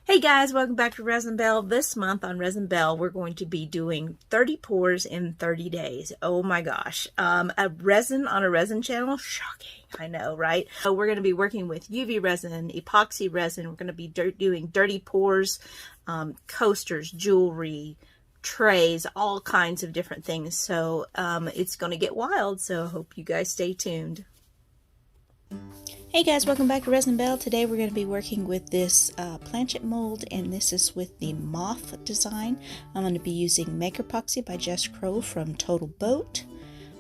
Hey guys, welcome back to Resin Bell. This month on Resin Bell, we're going to be doing 30 pours in 30 days. Oh my gosh. A resin on a resin channel? Shocking. I know, right? So we're going to be working with UV resin, epoxy resin. We're going to be doing dirty pours, coasters, jewelry, trays, all kinds of different things. So it's going to get wild, so I hope you guys stay tuned. Hey guys, welcome back to Resin Bell. Today we're going to be working with this Planchette mold, and this is with the moth design. I'm going to be using Maker Epoxy by Jess Crow from Total Boat.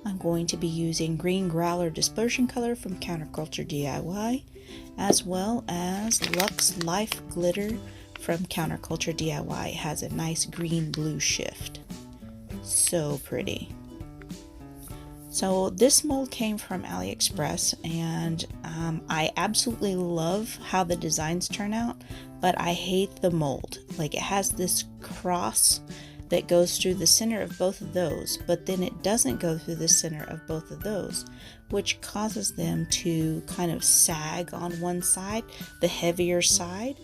I'm going to be using Green Growler Dispersion Color from Counterculture DIY, as well as Lux Life Glitter from Counterculture DIY. It has a nice green-blue shift. So pretty. So this mold came from AliExpress, and I absolutely love how the designs turn out, but I hate the mold. Like, it has this cross that goes through the center of both of those, but then it doesn't go through the center of both of those, which causes them to kind of sag on one side, the heavier side.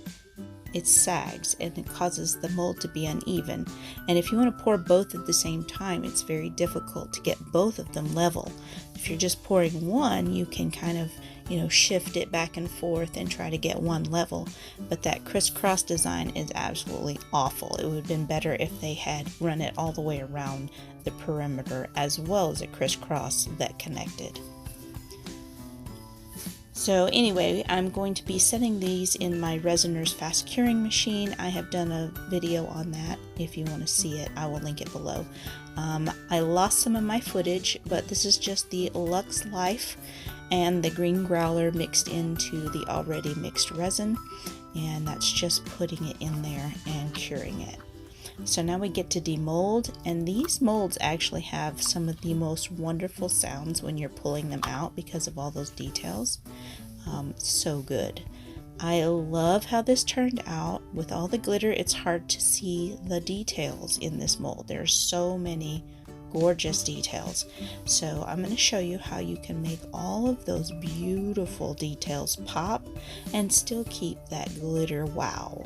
It sags and it causes the mold to be uneven, and if you want to pour both at the same time, it's very difficult to get both of them level. If you're just pouring one, you can kind of shift it back and forth and try to get one level, but that crisscross design is absolutely awful. It would have been better if they had run it all the way around the perimeter as well as a crisscross that connected. So anyway, I'm going to be setting these in my Resiner's fast curing machine. I have done a video on that. If you want to see it, I will link it below. I lost some of my footage, but this is just the Lux Life and the Green Growler mixed into the already mixed resin, and that's just putting it in there and curing it. So now we get to demold, and these molds actually have some of the most wonderful sounds when you're pulling them out because of all those details. So good. I love how this turned out. With all the glitter, it's hard to see the details in this mold. There's so many gorgeous details. So I'm going to show you how you can make all of those beautiful details pop and still keep that glitter wow.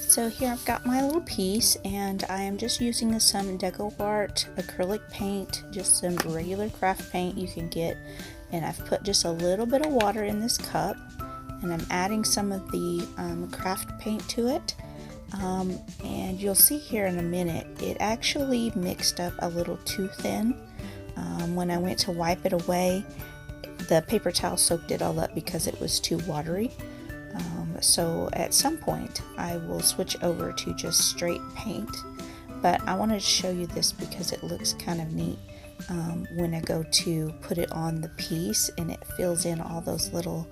So here I've got my little piece, and I am just using some Deco Art acrylic paint, just some regular craft paint you can get, and I've put just a little bit of water in this cup, and I'm adding some of the craft paint to it, and you'll see here in a minute it actually mixed up a little too thin. When I went to wipe it away, the paper towel soaked it all up because it was too watery. So at some point I will switch over to just straight paint, but I wanted to show you this because it looks kind of neat when I go to put it on the piece, and it fills in all those little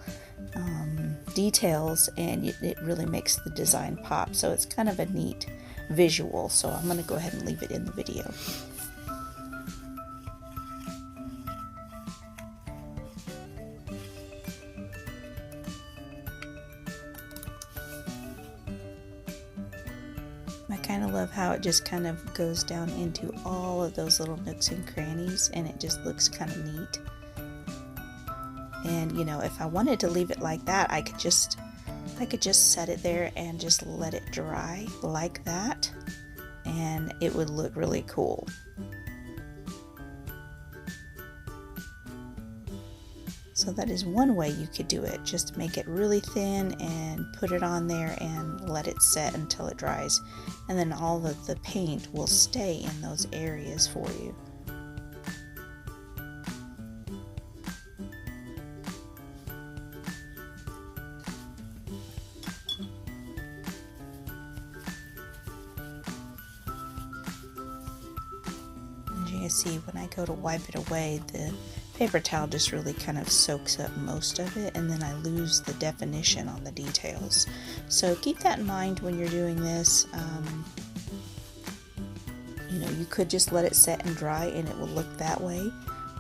details, and it really makes the design pop. So it's kind of a neat visual, so I'm going to go ahead and leave it in the video. I kind of love how it just kind of goes down into all of those little nooks and crannies, and it just looks kind of neat. And if I wanted to leave it like that, I could just set it there and just let it dry like that, and it would look really cool. So that is one way you could do it. Just make it really thin and put it on there and let it set until it dries. And then all of the paint will stay in those areas for you. As you can see, when I go to wipe it away, the paper towel just really kind of soaks up most of it, and then I lose the definition on the details. So keep that in mind when you're doing this. You could just let it set and dry and it will look that way,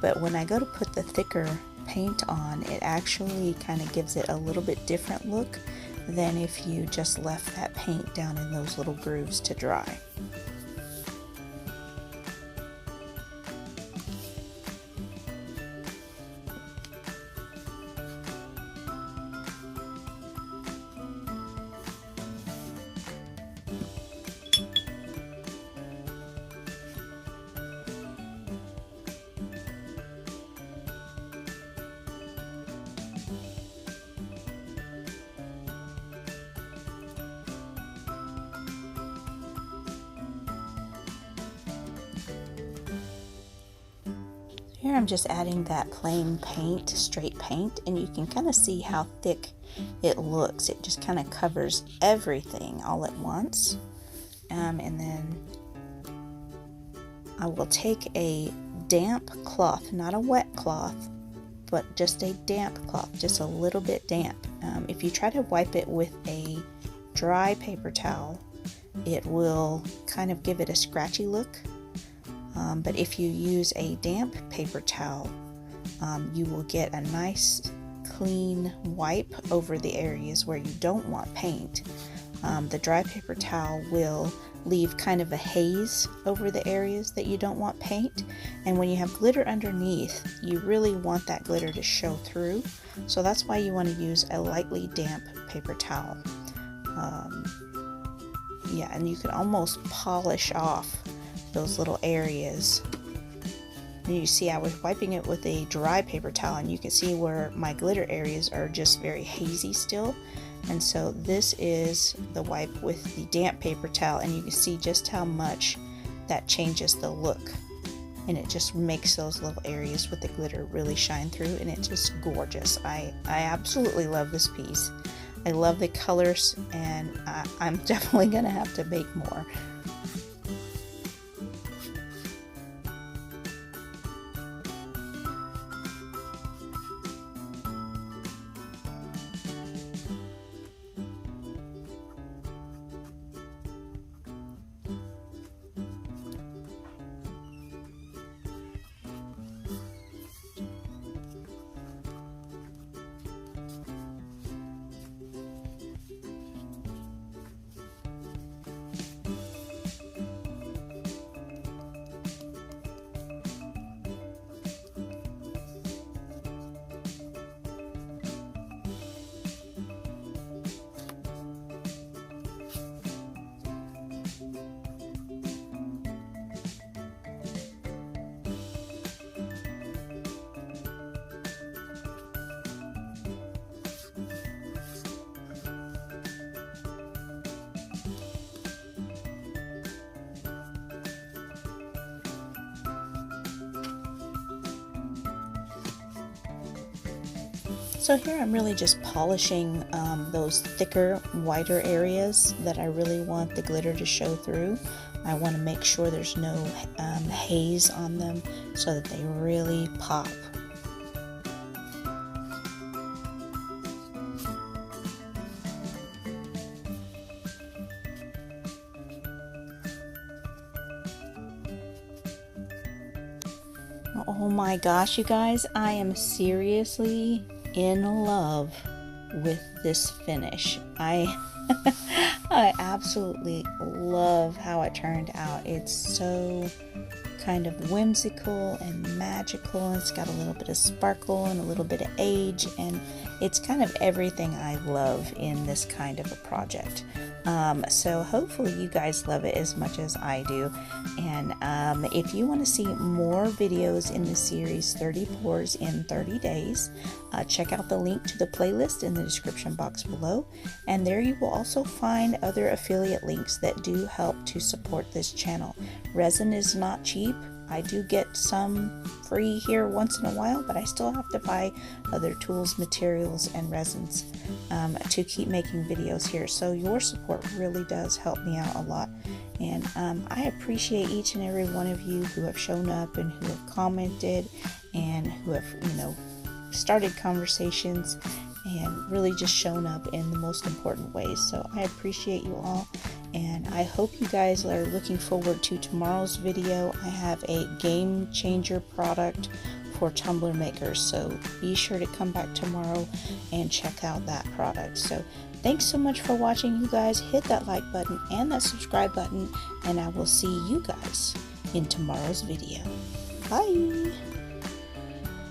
but when I go to put the thicker paint on, it actually kind of gives it a little bit different look than if you just left that paint down in those little grooves to dry. Here I'm just adding that plain paint, straight paint, and you can kind of see how thick it looks. It just kind of covers everything all at once. And then I will take a damp cloth, not a wet cloth, but just a damp cloth, just a little bit damp. If you try to wipe it with a dry paper towel, it will kind of give it a scratchy look. But if you use a damp paper towel, you will get a nice clean wipe over the areas where you don't want paint. The dry paper towel will leave kind of a haze over the areas that you don't want paint, and when you have glitter underneath, you really want that glitter to show through, so that's why you want to use a lightly damp paper towel. Yeah, and you can almost polish off those little areas. And you see I was wiping it with a dry paper towel, and you can see where my glitter areas are just very hazy still, and so this is the wipe with the damp paper towel, and you can see just how much that changes the look, and it just makes those little areas with the glitter really shine through, and it's just gorgeous. I absolutely love this piece. I love the colors, and I'm definitely gonna have to make more. So here I'm really just polishing those thicker, whiter areas that I really want the glitter to show through. I want to make sure there's no haze on them so that they really pop. Oh my gosh, you guys, I am seriously in love with this finish. I absolutely love how it turned out. It's so kind of whimsical and magical. It's got a little bit of sparkle and a little bit of age, and it's kind of everything I love in this kind of a project. So hopefully you guys love it as much as I do, and if you want to see more videos in the series 30 Pours in 30 Days, check out the link to the playlist in the description box below, and there you will also find other affiliate links that do help to support this channel. Resin is not cheap. I do get some free here once in a while, but I still have to buy other tools, materials, and resins to keep making videos here. So your support really does help me out a lot. And I appreciate each and every one of you who have shown up and who have commented and who have, started conversations and really just shown up in the most important ways. So I appreciate you all, and I hope you guys are looking forward to tomorrow's video. I have a game changer product for tumbler makers, so be sure to come back tomorrow and check out that product. So Thanks so much for watching, you guys. Hit that like button and that subscribe button, and I will see you guys in tomorrow's video. Bye!